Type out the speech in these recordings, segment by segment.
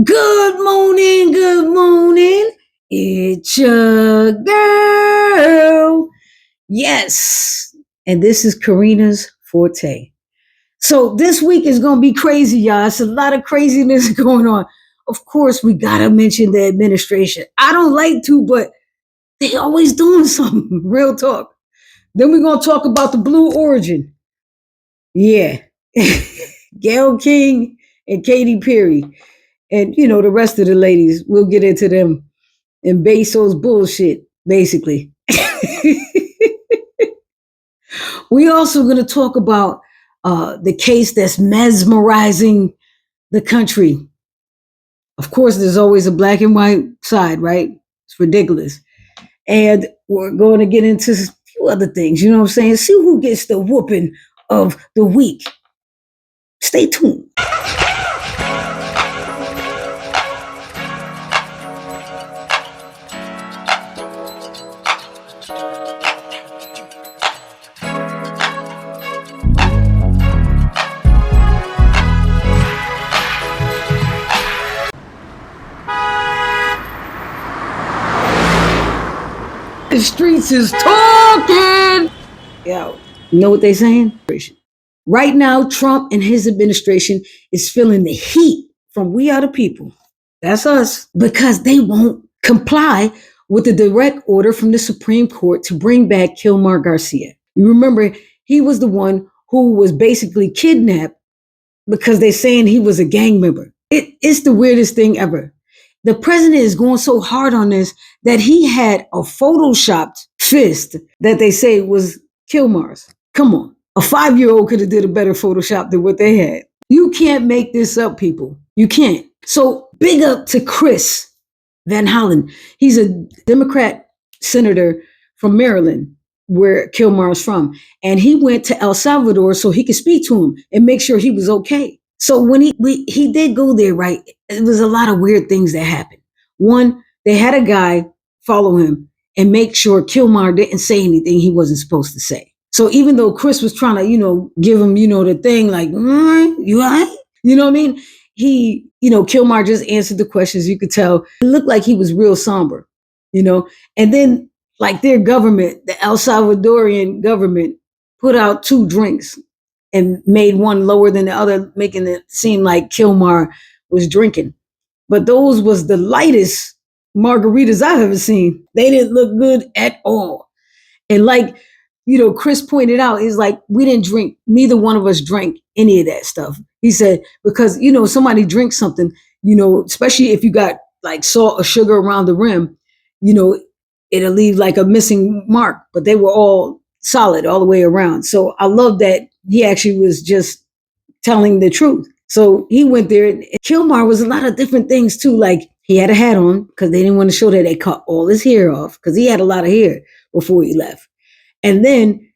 Good morning, good morning. It's your girl. Yes. And this is Karina's Forte. So this week is going to be crazy, y'all. It's a lot of craziness going on. Of course, we got to mention the administration. I don't like to, but they always doing something. Real talk. Then we're going to talk about the Blue Origin. Yeah. Gayle King and Katy Perry. And, the rest of the ladies, we'll get into them and Bezos bullshit, basically. We also going to talk about the case that's mesmerizing the country. Of course, there's always a black and white side, right? It's ridiculous. And we're going to get into a few other things, you know what I'm saying? See who gets the whooping of the week. Stay tuned. The streets is talking. Yo, you know what they saying? Right now, Trump and his administration is feeling the heat from we are the people. That's us. Because they won't comply with the direct order from the Supreme Court to bring back Kilmar Garcia. You remember, he was the one who was basically kidnapped because they're saying he was a gang member. It's the weirdest thing ever. The president is going so hard on this that he had a photoshopped fist that they say was Kilmar's. Come on. A 5-year-old could have did a better Photoshop than what they had. You can't make this up, people. You can't. So big up to Chris Van Hollen. He's a Democrat senator from Maryland, where Kilmar's from. And he went to El Salvador so he could speak to him and make sure he was okay. So when he did go there, right, it was a lot of weird things that happened. One, they had a guy follow him and make sure Kilmar didn't say anything he wasn't supposed to say. So even though Chris was trying to, give him, the thing like, you all right? You know what I mean? He, Kilmar just answered the questions. You could tell it looked like he was real somber, and then like their government, the El Salvadorian government, put out 2 drinks and made one lower than the other, making it seem like Kilmar was drinking. But those was the lightest margaritas I've ever seen. They didn't look good at all. And like, Chris pointed out, he's like, we didn't drink, neither one of us drank any of that stuff. He said, because, somebody drinks something, especially if you got like salt or sugar around the rim, it'll leave like a missing mark, but they were all solid all the way around. So I love that he actually was just telling the truth. So he went there. And Kilmar was a lot of different things too. Like he had a hat on because they didn't want to show that they cut all his hair off because he had a lot of hair before he left. And then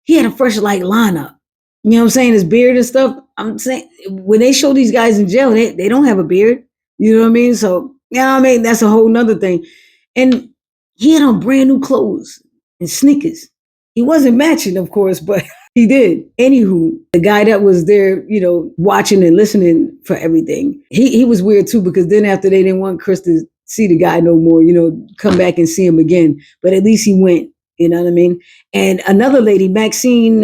he had a fresh like lineup. You know what I'm saying? His beard and stuff. I'm saying when they show these guys in jail, they don't have a beard. You know what I mean? So, that's a whole nother thing. And he had on brand new clothes and sneakers. He wasn't matching, of course, but he did. Anywho, the guy that was there, watching and listening for everything, he was weird too, because then after they didn't want Chris to see the guy no more, come back and see him again. But at least he went, you know what I mean? And another lady, Maxine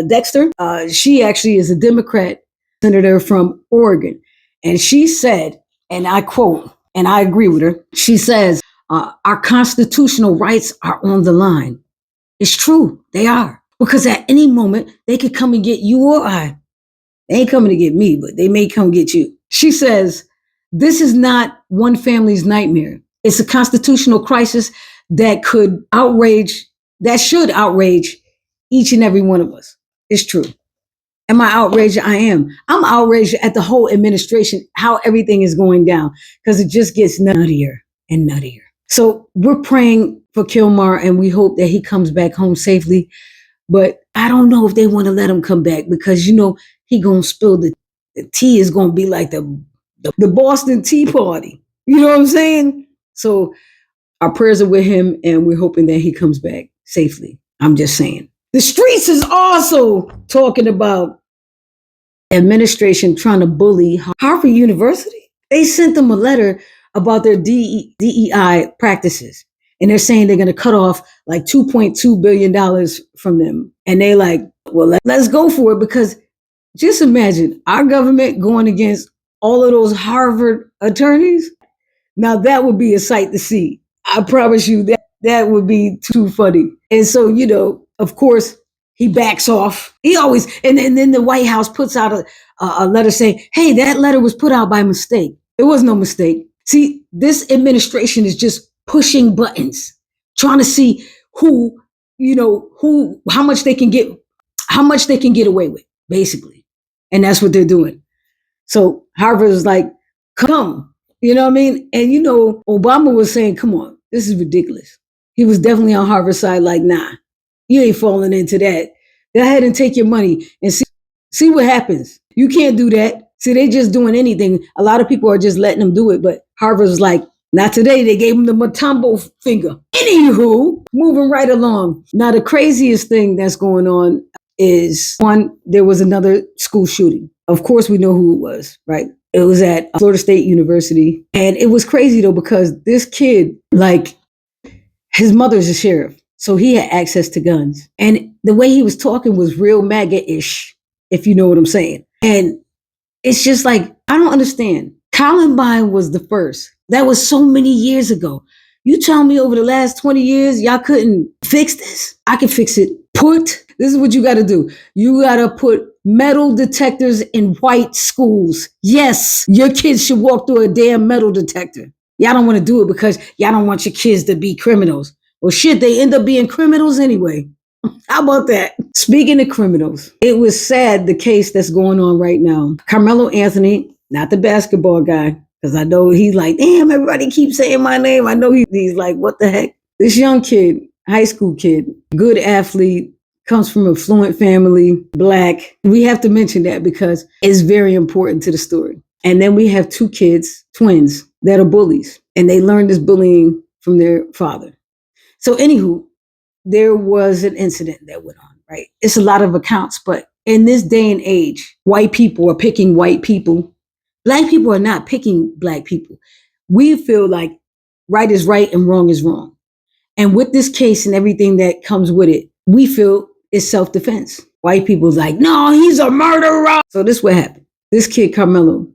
Dexter, she actually is a Democrat senator from Oregon. And she said, and I quote, and I agree with her, she says, our constitutional rights are on the line. It's true, they are. Because at any moment, they could come and get you or I. They ain't coming to get me, but they may come get you. She says, this is not one family's nightmare. It's a constitutional crisis that should outrage each and every one of us. It's true. Am I outraged? I am. I'm outraged at the whole administration, how everything is going down, because it just gets nuttier and nuttier. So we're praying for Kilmar and we hope that he comes back home safely. But I don't know if they want to let him come back because, he going to spill the tea is going to be like the Boston Tea Party. You know what I'm saying? So our prayers are with him and we're hoping that he comes back safely. I'm just saying. The streets is also talking about administration trying to bully Harvard University. They sent them a letter about their DEI practices. And they're saying they're going to cut off like $2.2 billion from them. And they like, well, let's go for it, because just imagine our government going against all of those Harvard attorneys. Now that would be a sight to see. I promise you that would be too funny. And so, of course, he backs off. He always, and then the White House puts out a letter saying, hey, that letter was put out by mistake. It was no mistake. See, this administration is just pushing buttons, trying to see how much they can get away with, basically. And that's what they're doing. So Harvard is like, come, you know what I mean? And Obama was saying, come on, this is ridiculous. He was definitely on Harvard's side, like, nah, you ain't falling into that. Go ahead and take your money and see what happens. You can't do that. See, they just doing anything. A lot of people are just letting them do it, but Harvard was like, not today. They gave him the Matumbo finger. Anywho, moving right along. Now, the craziest thing that's going on is, one, there was another school shooting. Of course, we know who it was, right? It was at Florida State University. And it was crazy, though, because this kid, like, his mother's a sheriff, so he had access to guns. And the way he was talking was real MAGA-ish, if you know what I'm saying. And it's just like, I don't understand. Columbine was the first. That was so many years ago. You tell me over the last 20 years, y'all couldn't fix this? I can fix it. This is what you got to do. You got to put metal detectors in white schools. Yes, your kids should walk through a damn metal detector. Y'all don't want to do it because y'all don't want your kids to be criminals. Well, shit, they end up being criminals anyway. How about that? Speaking of criminals, it was sad, the case that's going on right now. Carmelo Anthony, not the basketball guy, because I know he's like, damn, everybody keeps saying my name. I know he's like, what the heck? This young kid, high school kid, good athlete, comes from a affluent family, Black. We have to mention that because it's very important to the story. And then we have two kids, twins, that are bullies. And they learned this bullying from their father. So anywho, there was an incident that went on, right? It's a lot of accounts, but in this day and age, white people are picking white people. Black people are not picking Black people. We feel like right is right and wrong is wrong. And with this case and everything that comes with it, we feel it's self-defense. White people's like, no, he's a murderer. So this is what happened. This kid, Carmelo,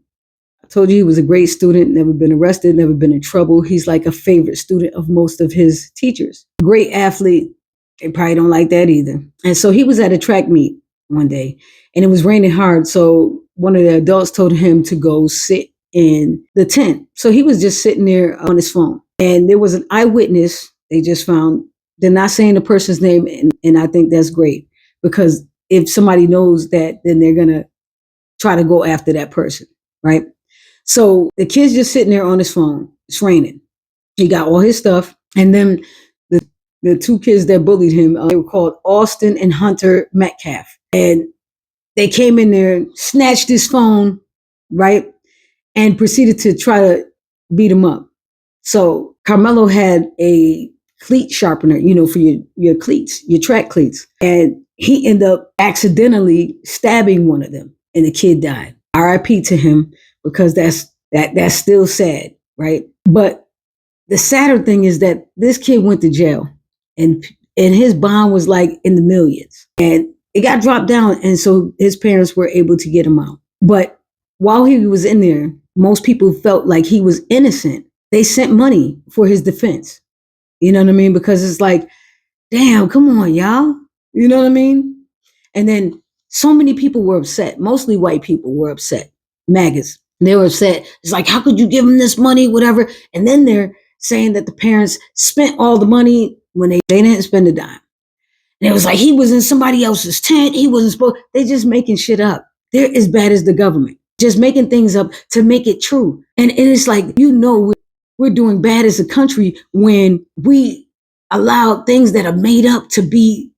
I told you he was a great student, never been arrested, never been in trouble. He's like a favorite student of most of his teachers. Great athlete. They probably don't like that either. And so he was at a track meet one day and it was raining hard. So one of the adults told him to go sit in the tent. So he was just sitting there on his phone. And there was an eyewitness they just found. They're not saying the person's name. And I think that's great, because if somebody knows that, then they're going to try to go after that person, right? So the kid's just sitting there on his phone. It's raining. He got all his stuff. And then the two kids that bullied him, they were called Austin and Hunter Metcalf. And they came in there, snatched his phone, right? And proceeded to try to beat him up. So Carmelo had a cleat sharpener, for your cleats, your track cleats. And he ended up accidentally stabbing one of them and the kid died. RIP to him, because that's still sad, right? But the sadder thing is that this kid went to jail. And his bond was like in the millions. And it got dropped down. And so his parents were able to get him out. But while he was in there, most people felt like he was innocent. They sent money for his defense. You know what I mean? Because it's like, damn, come on, y'all. You know what I mean? And then so many people were upset. Mostly white people were upset. MAGAs. They were upset. It's like, how could you give him this money, whatever? And then they're saying that the parents spent all the money when they didn't spend a dime. And it was like, he was in somebody else's tent. He wasn't supposed. They just making shit up. They're as bad as the government, just making things up to make it true. And it's like, we're doing bad as a country when we allow things that are made up to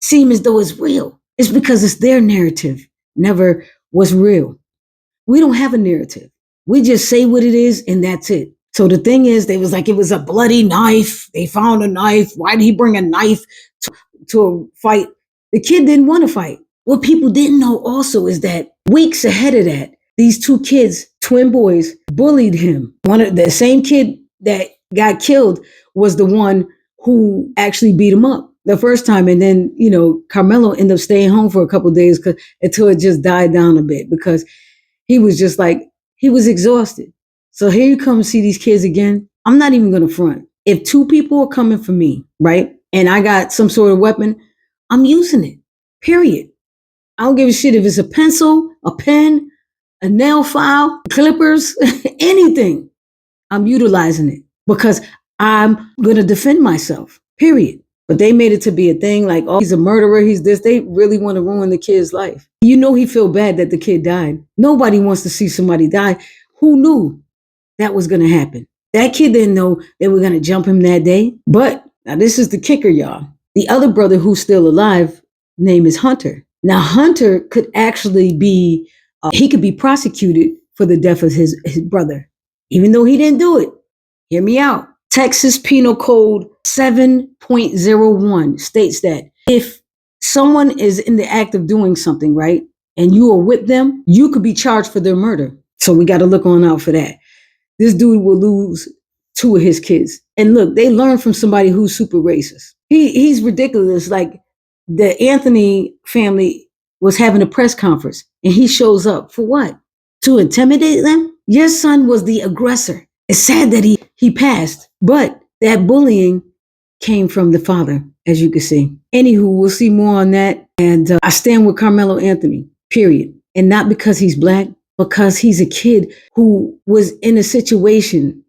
seem as though it's real. It's because it's their narrative, never was real. We don't have a narrative. We just say what it is and that's it. So the thing is, they was like, it was a bloody knife. They found a knife. Why did he bring a knife to a fight? The kid didn't want to fight. What people didn't know also is that weeks ahead of that, these two kids twin boys, bullied him. One of the same kid that got killed was the one who actually beat him up the first time. And then, Carmelo ended up staying home for a couple of days until it just died down a bit because he was just like, he was exhausted. So here you come see these kids again. I'm not even going to front. If two people are coming for me, right, and I got some sort of weapon, I'm using it, period. I don't give a shit if it's a pencil, a pen, a nail file, clippers, anything. I'm utilizing it because I'm going to defend myself, period. But they made it to be a thing like, oh, he's a murderer, he's this. They really want to ruin the kid's life. He feel bad that the kid died. Nobody wants to see somebody die. Who knew that was going to happen? That kid didn't know they were going to jump him that day. But now this is the kicker, y'all. The other brother who's still alive, name is Hunter. Now, Hunter could actually be, he could be prosecuted for the death of his brother, even though he didn't do it. Hear me out. Texas Penal Code 7.01 states that if someone is in the act of doing something, right, and you are with them, you could be charged for their murder. So we got to look on out for that. This dude will lose 2 of his kids. And look, they learn from somebody who's super racist. He's ridiculous. Like the Anthony family was having a press conference and he shows up for what? To intimidate them? Your son was the aggressor. It's sad that he passed, but that bullying came from the father, as you can see. Anywho, we'll see more on that. And I stand with Carmelo Anthony, period. And not because he's black, because he's a kid who was in a situation.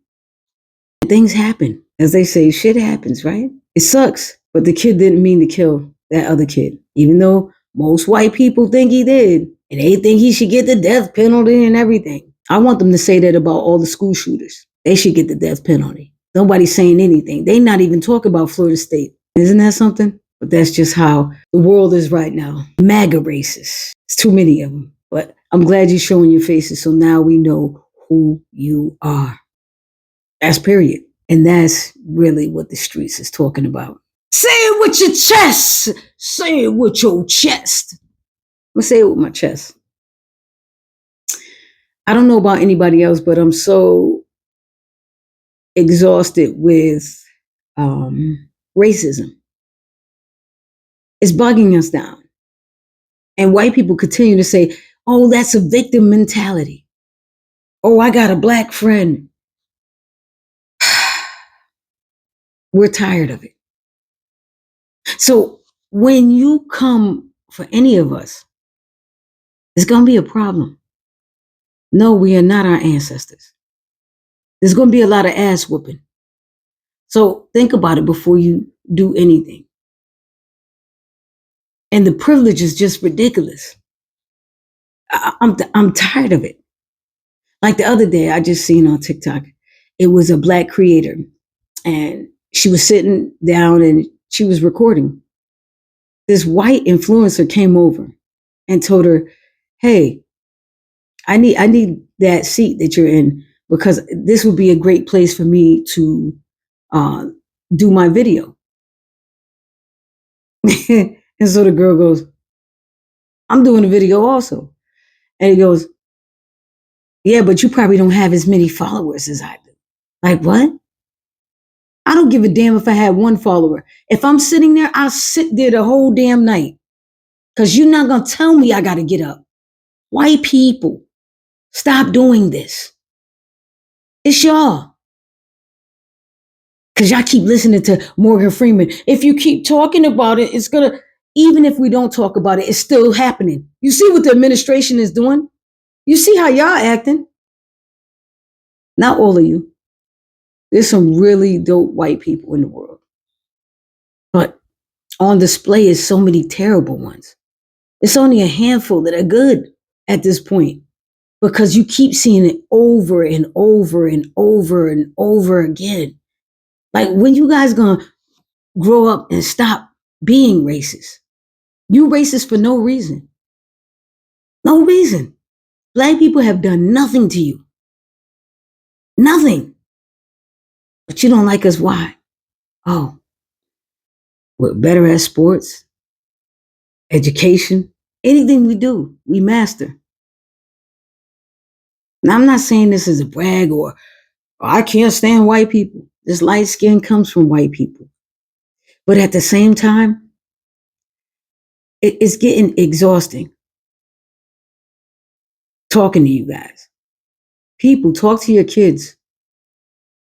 Things happen. As they say, shit happens, right? It sucks. But the kid didn't mean to kill that other kid, even though most white people think he did. And they think he should get the death penalty and everything. I want them to say that about all the school shooters. They should get the death penalty. Nobody's saying anything. They not even talk about Florida State. Isn't that something? But that's just how the world is right now. MAGA racists. It's too many of them. But I'm glad you're showing your faces, so now we know who you are. That's period. And that's really what the streets is talking about. Say it with your chest. Say it with your chest. I'm going to say it with my chest. I don't know about anybody else, but I'm so exhausted with racism. It's bugging us down. And white people continue to say, oh, that's a victim mentality. Oh, I got a black friend. We're tired of it. So when you come for any of us, it's going to be a problem. No, we are not our ancestors. There's going to be a lot of ass whooping. So think about it before you do anything. And the privilege is just ridiculous. I'm tired of it. Like the other day, I just seen on TikTok, it was a black creator and she was sitting down and she was recording. This white influencer came over and told her, hey, I need that seat that you're in because this would be a great place for me to do my video. And so the girl goes, I'm doing a video also. And he goes, yeah, but you probably don't have as many followers as I do. Like, what? I don't give a damn if I had 1 follower. If I'm sitting there, I'll sit there the whole damn night. Because you're not going to tell me I got to get up. White people, stop doing this. It's y'all. Because y'all keep listening to Morgan Freeman. If you keep talking about it, it's going to, even if we don't talk about it, it's still happening. You see what the administration is doing? You see how y'all acting? Not all of you. There's some really dope white people in the world. But on display is so many terrible ones. It's only a handful that are good at this point because you keep seeing it over and over and over and over again. Like, when you guys gonna grow up and stop being racist? You racist for no reason. No reason. Black people have done nothing to you. Nothing. But you don't like us. Why? Oh, we're better at sports, education, anything we do, we master. Now, I'm not saying this is a brag or I can't stand white people. This light skin comes from white people. But at the same time, it's getting exhausting talking to you guys. People, talk to your kids.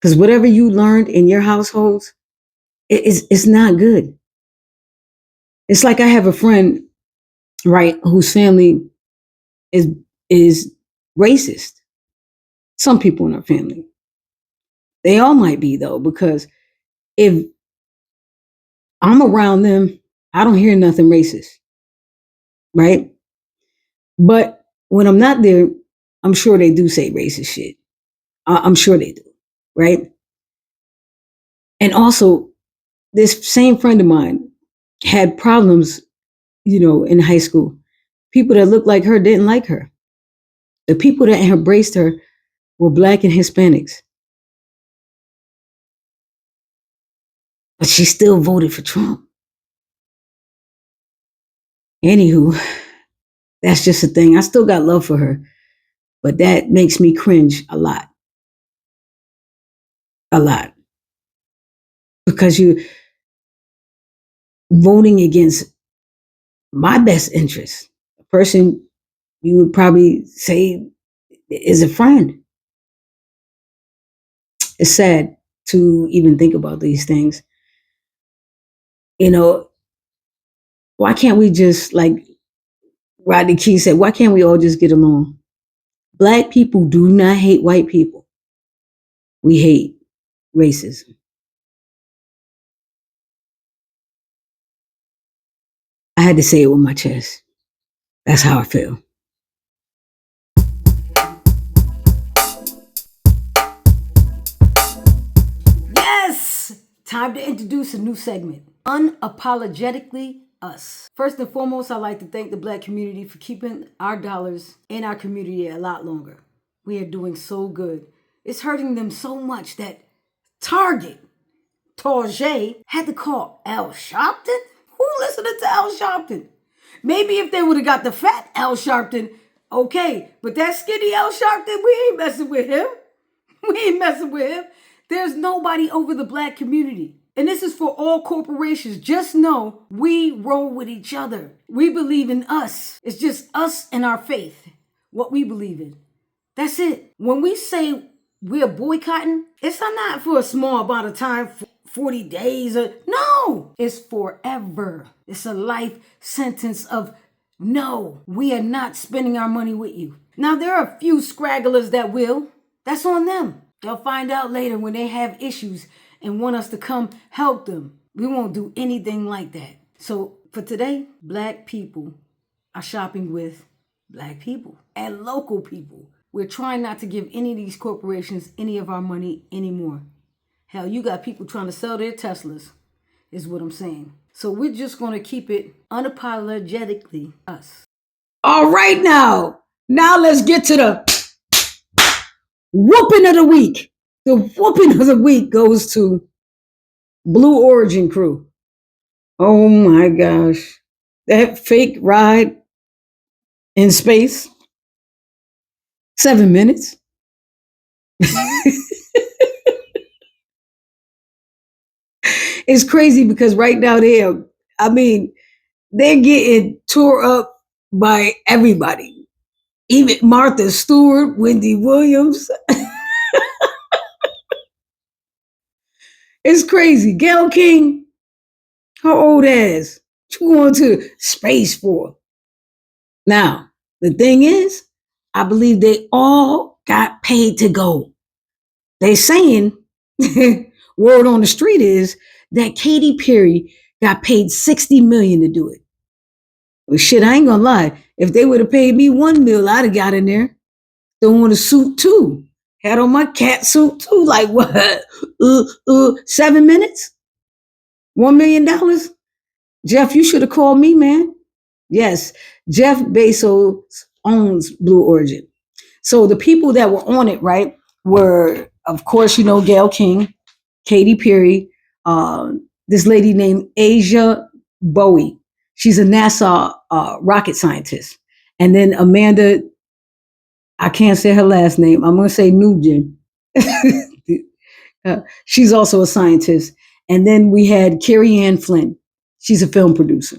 Because whatever you learned in your households, it's not good. It's like I have a friend, right, whose family is is racist. Some people in our family. They all might be though, because if I'm around them, I don't hear nothing racist, right? But when I'm not there, I'm sure they do say racist shit. I'm sure they do, right? And also, this same friend of mine had problems, in high school. People that looked like her didn't like her. The people that embraced her were black and Hispanics. But she still voted for Trump. Anywho, that's just a thing. I still got love for her, but that makes me cringe a lot. A lot. Because you voting against my best interest, a person you would probably say is a friend. It's sad to even think about these things. You know, why can't we just, like Rodney King said, why can't we all just get along? Black people do not hate white people. We hate racism. I had to say it with my chest. That's how I feel. Yes! Time to introduce a new segment. Unapologetically Us. First and foremost, I'd like to thank the black community for keeping our dollars in our community a lot longer. We are doing so good. It's hurting them so much that Target, had to call Al Sharpton? Who listening to Al Sharpton? Maybe if they would have got the fat Al Sharpton, okay. But that skinny Al Sharpton, we ain't messing with him. We ain't messing with him. There's nobody over the black community. And this is for all corporations. Just know we roll with each other. We believe in us. It's just us and our faith, what we believe in. That's it. When we say we're boycotting, it's not for a small amount of time, 40 days. No, it's forever. It's a life sentence of no, we are not spending our money with you. Now, there are a few scragglers that will. That's on them. They'll find out later when they have issues and want us to come help them. We won't do anything like that. So for today, black people are shopping with black people and local people. We're trying not to give any of these corporations any of our money anymore. Hell, you got people trying to sell their Teslas, is what I'm saying. So we're just going to keep it unapologetically us. All right, now let's get to the whooping of the week. The whooping of the week goes to Blue Origin crew. Oh my gosh. That fake ride in space. 7 minutes. It's crazy because right now they're getting tore up by everybody. Even Martha Stewart, Wendy Williams. It's crazy. Gayle King, her old ass. What you going to space for? Now, the thing is, I believe they all got paid to go. They saying, word on the street is that Katy Perry got paid $60 million to do it. Well, shit, I ain't gonna lie. If they would have paid me $1 million, I'd have got in there. Don't want a suit too. Had on my cat suit too. Like what? 7 minutes? $1 million? Jeff, you should have called me, man. Yes, Jeff Bezos owns Blue Origin. So the people that were on it, right, were, of course, Gayle King, Katy Perry, this lady named Asia Bowie. She's a NASA rocket scientist. And then Amanda I can't say her last name. I'm going to say Nugent. She's also a scientist. And then we had Carrie Ann Flynn. She's a film producer.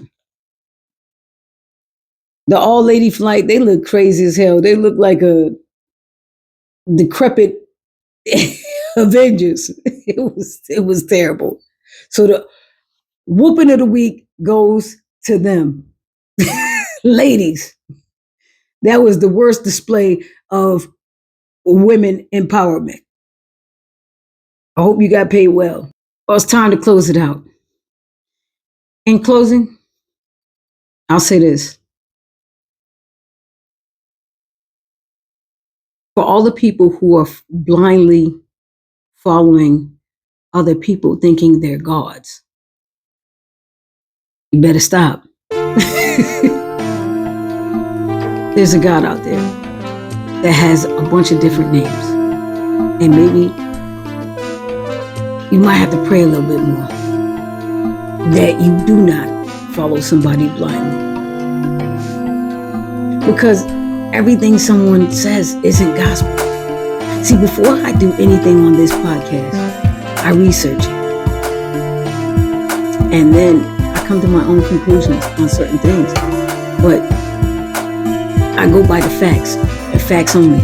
The all lady flight, they look crazy as hell. They look like a decrepit Avengers. It was terrible. So the whooping of the week goes to them. Ladies, that was the worst display of women empowerment. I hope you got paid well. Well, it's time to close it out. In closing, I'll say this. For all the people who are blindly following other people thinking they're gods, you better stop. There's a God out there that has a bunch of different names. And maybe you might have to pray a little bit more that you do not follow somebody blindly. Because everything someone says isn't gospel. See, before I do anything on this podcast, I research it. And then I come to my own conclusions on certain things. But I go by the facts, and facts only.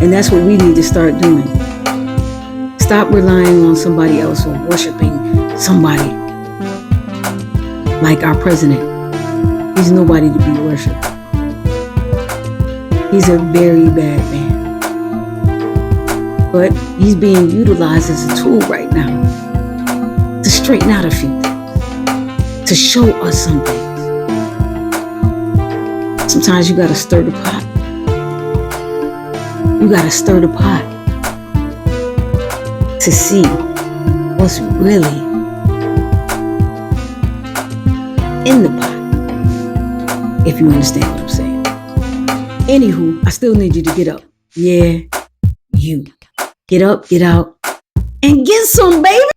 And that's what we need to start doing. Stop relying on somebody else or worshiping somebody like our president. He's nobody to be worshipped. He's a very bad man. But he's being utilized as a tool right now to straighten out a few things, to show us some things. Sometimes you gotta stir the pot. You gotta stir the pot to see what's really in the pot, if you understand what I'm saying. Anywho, I still need you to get up. Yeah, you. Get up, get out, and get some, baby!